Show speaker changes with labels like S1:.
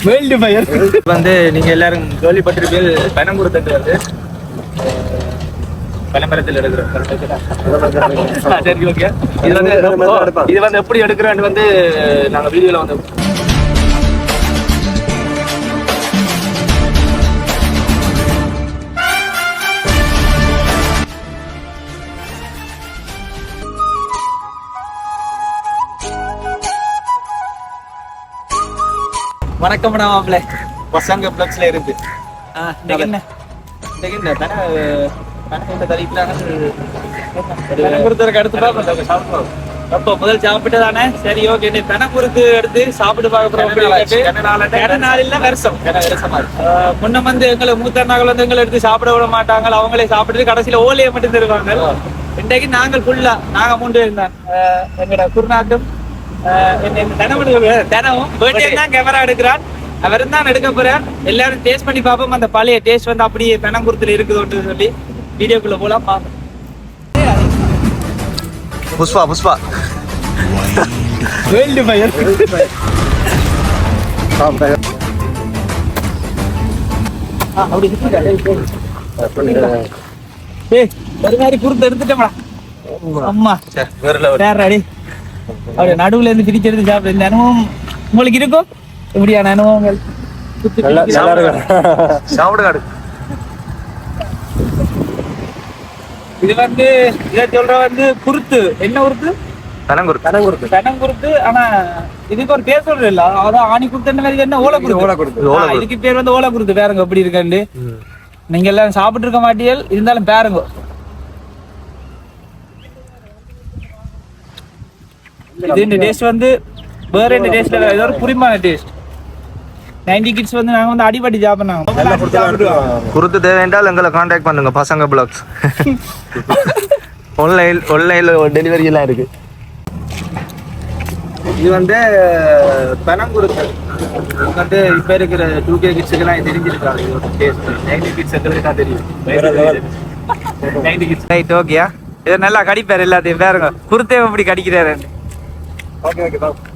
S1: World fire வந்து நீங்க எல்லாரும் கேள்விப்பட்டிருப்பீர்கள் பனங்குருத்தட்டு வந்து பனமரத்தில் எடுக்கிறோம். சரி ஓகே. இது வந்து எப்படி எடுக்கிறோன்னு வந்து நாங்க வீடியோல வந்து வணக்கம் மாப்பிள்ள பசங்க பிளக்ஸ்ல இருந்து அப்போ முதல் சாப்பிட்டதானே சரி ஓகே பெனங்குருத்து எடுத்து சாப்பிட்டு பார்க்க நாளில் வருஷம் முன்ன வந்து எங்களை மூத்தனாக்கள் வந்து எங்களை எடுத்து சாப்பிட விட மாட்டாங்க. அவங்களே சாப்பிட்டு கடைசியில ஓலையை மட்டும் தருவாங்க. இன்றைக்கு நாங்கள் ஃபுல்லா நாங்க மூன்று இருந்தான் எங்களோட குருநாட்டும் தினமும் கேமரா எடுக்கிறான். அவர் தான் எடுக்க போறார். எல்லாரும் டேஸ்ட் பண்ணி பார்ப்போம். அந்த பழைய டேஸ்ட் வந்து அப்படியே பெனங்குருத்துல இருக்குதுன்னு சொல்லி வீடியோக்குள்ள போலாம் பார்ப்போம்.
S2: புஷ்பா புஷ்பா
S1: வேர்ல்டு ஃபயர் ஒரு மாதிரி குருத்து எடுத்துட்டோம்டா. அம்மா வேற அடி அவரு நடுவுல இருந்து பிரிச்செடுத்து சாப்பிட இந்த அனுபவம் உங்களுக்கு இருக்கும். இப்படியான அனுபவங்கள் இது வந்து இதை சொல்ற வந்து குருத்து என்ன குருத்து பெனங்குருத்து. ஆனா இதுக்கு ஒரு பேர் சொல்றது இல்ல. அதான் ஆணி குருத்து மாதிரி என்ன ஓலை குருத்து. இதுக்கு பேர் வந்து ஓலை குருத்து. பேருங்க எப்படி இருக்காண்டு நீங்க எல்லாம் சாப்பிட்டு இருக்க மாட்டீர்கள். இருந்தாலும் பேருங்க இது டேஸ்ட் வந்து வேற என்ன டேஸ்ட்ல ஏதோ ஒரு புரிமான டேஸ்ட். 90 கிட்ஸ் வந்து நாங்க வந்து அடிபடி சாப்பிடுறாங்க.
S2: குருத்து தேவை என்றால் எங்களை கான்டாக்ட் பண்ணுங்க பசங்க பிளாக்ஸ். ஆன்லைன்ல டெலிவரி எல்லாம் இருக்கு.
S1: இது வந்து பெனங்குருத்து வந்து இப்ப இருக்கிற 2K கிட்ஸுக்கு எல்லாம் தெரிஞ்சிருக்காங்க. இதோட டேஸ்ட் 90 கிட்ஸ் எங்களுக்கு தெரியும். 90 கிட்ஸ் ரைட் ஓகேயா. இது நல்லா கடிப்பாரு எல்லாத்தையும். பாருங்க குருத்தே எப்படி கடிக்கிறாரு. ஓகே ஓகே பாப்போம்.